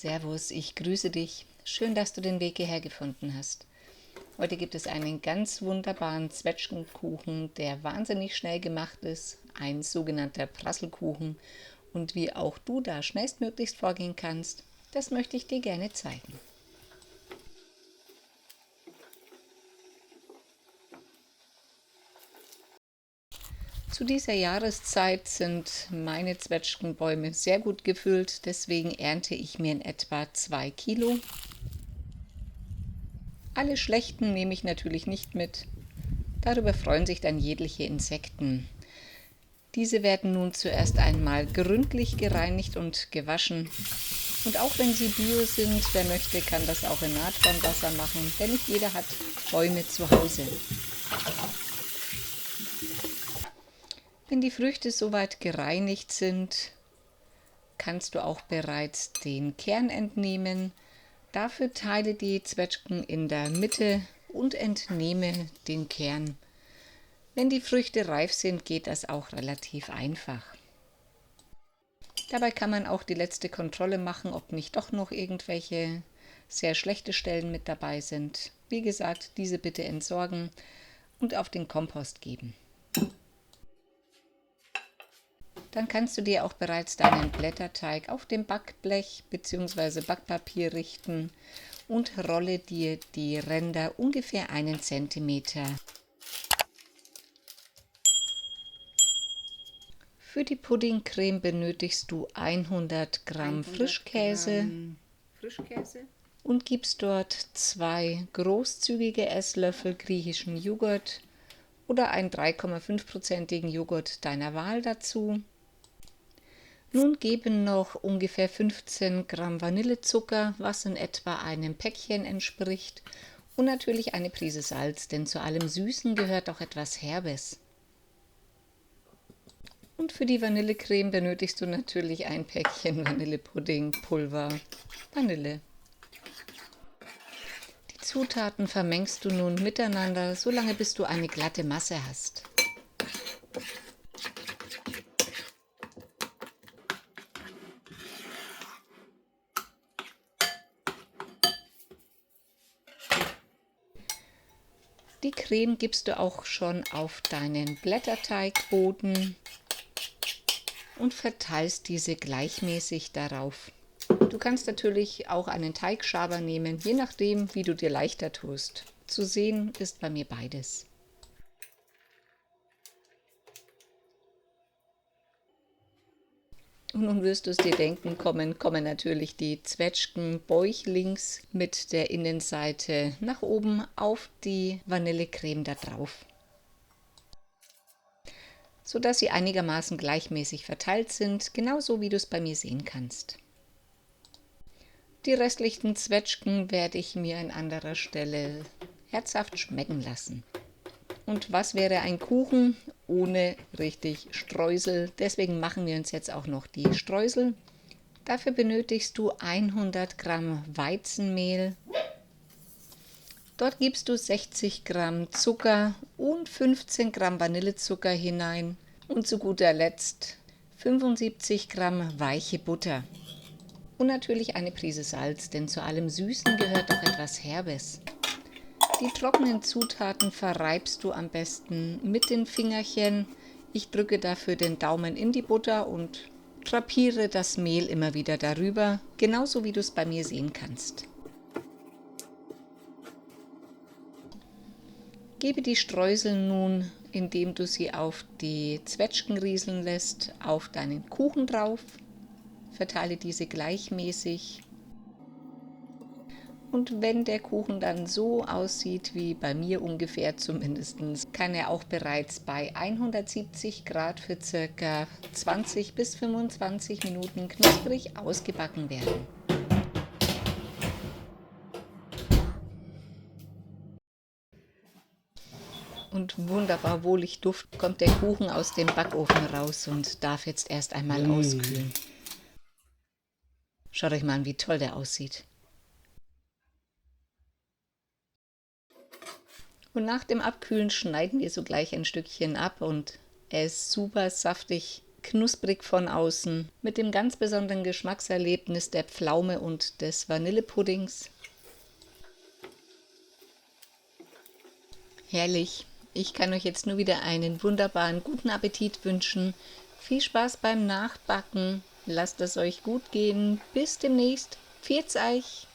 Servus, ich grüße dich. Schön, dass du den Weg hierher gefunden hast. Heute gibt es einen ganz wunderbaren Zwetschgenkuchen, der wahnsinnig schnell gemacht ist, ein sogenannter Prasselkuchen. Und wie auch du da schnellstmöglichst vorgehen kannst, das möchte ich dir gerne zeigen. Zu dieser Jahreszeit sind meine Zwetschgenbäume sehr gut gefüllt, deswegen ernte ich mir in etwa 2 Kilo. Alle schlechten nehme ich natürlich nicht mit. Darüber freuen sich dann jegliche Insekten. Diese werden nun zuerst einmal gründlich gereinigt und gewaschen. Und auch wenn sie bio sind, wer möchte, kann das auch in Natronwasser machen, denn nicht jeder hat Bäume zu Hause. Wenn die Früchte soweit gereinigt sind, kannst du auch bereits den Kern entnehmen. Dafür teile die Zwetschgen in der Mitte und entnehme den Kern. Wenn die Früchte reif sind, geht das auch relativ einfach. Dabei kann man auch die letzte Kontrolle machen, ob nicht doch noch irgendwelche sehr schlechte Stellen mit dabei sind. Wie gesagt, diese bitte entsorgen und auf den Kompost geben. Dann kannst du dir auch bereits deinen Blätterteig auf dem Backblech bzw. Backpapier richten und rolle dir die Ränder ungefähr 1 cm. Für die Puddingcreme benötigst du 100 Gramm Frischkäse und gibst dort 2 großzügige Esslöffel griechischen Joghurt oder einen 3,5%igen Joghurt deiner Wahl dazu. Nun geben noch ungefähr 15 Gramm Vanillezucker, was in etwa einem Päckchen entspricht, und natürlich eine Prise Salz, denn zu allem Süßen gehört auch etwas Herbes. Und für die Vanillecreme benötigst du natürlich ein Päckchen Vanillepuddingpulver, Vanille. Die Zutaten vermengst du nun miteinander, solange bis du eine glatte Masse hast. Die Creme gibst du auch schon auf deinen Blätterteigboden und verteilst diese gleichmäßig darauf. Du kannst natürlich auch einen Teigschaber nehmen, je nachdem, wie du dir leichter tust. Zu sehen ist bei mir beides. Und nun wirst du es dir denken, kommen natürlich die Zwetschgen bäuchlings mit der Innenseite nach oben auf die Vanillecreme da drauf, sodass sie einigermaßen gleichmäßig verteilt sind, genauso wie du es bei mir sehen kannst. Die restlichen Zwetschgen werde ich mir an anderer Stelle herzhaft schmecken lassen. Und was wäre ein Kuchen ohne richtig Streusel? Deswegen machen wir uns jetzt auch noch die Streusel. Dafür benötigst du 100 Gramm Weizenmehl. Dort gibst du 60 Gramm Zucker und 15 Gramm Vanillezucker hinein. Und zu guter Letzt 75 Gramm weiche Butter. Und natürlich eine Prise Salz, denn zu allem Süßen gehört auch etwas Herbes. Die trockenen Zutaten verreibst du am besten mit den Fingerchen. Ich drücke dafür den Daumen in die Butter und drapiere das Mehl immer wieder darüber, genauso wie du es bei mir sehen kannst. Gebe die Streusel nun, indem du sie auf die Zwetschgen rieseln lässt, auf deinen Kuchen drauf. Verteile diese gleichmäßig. Und wenn der Kuchen dann so aussieht wie bei mir ungefähr zumindest, kann er auch bereits bei 170 Grad für ca. 20 bis 25 Minuten knusprig ausgebacken werden. Und wunderbar wohlig Duft kommt der Kuchen aus dem Backofen raus und darf jetzt erst einmal auskühlen. Schaut euch mal an, wie toll der aussieht. Und nach dem Abkühlen schneiden wir sogleich ein Stückchen ab und er ist super saftig, knusprig von außen, mit dem ganz besonderen Geschmackserlebnis der Pflaume und des Vanillepuddings. Herrlich! Ich kann euch jetzt nur wieder einen wunderbaren guten Appetit wünschen. Viel Spaß beim Nachbacken. Lasst es euch gut gehen. Bis demnächst. Pfiat's euch!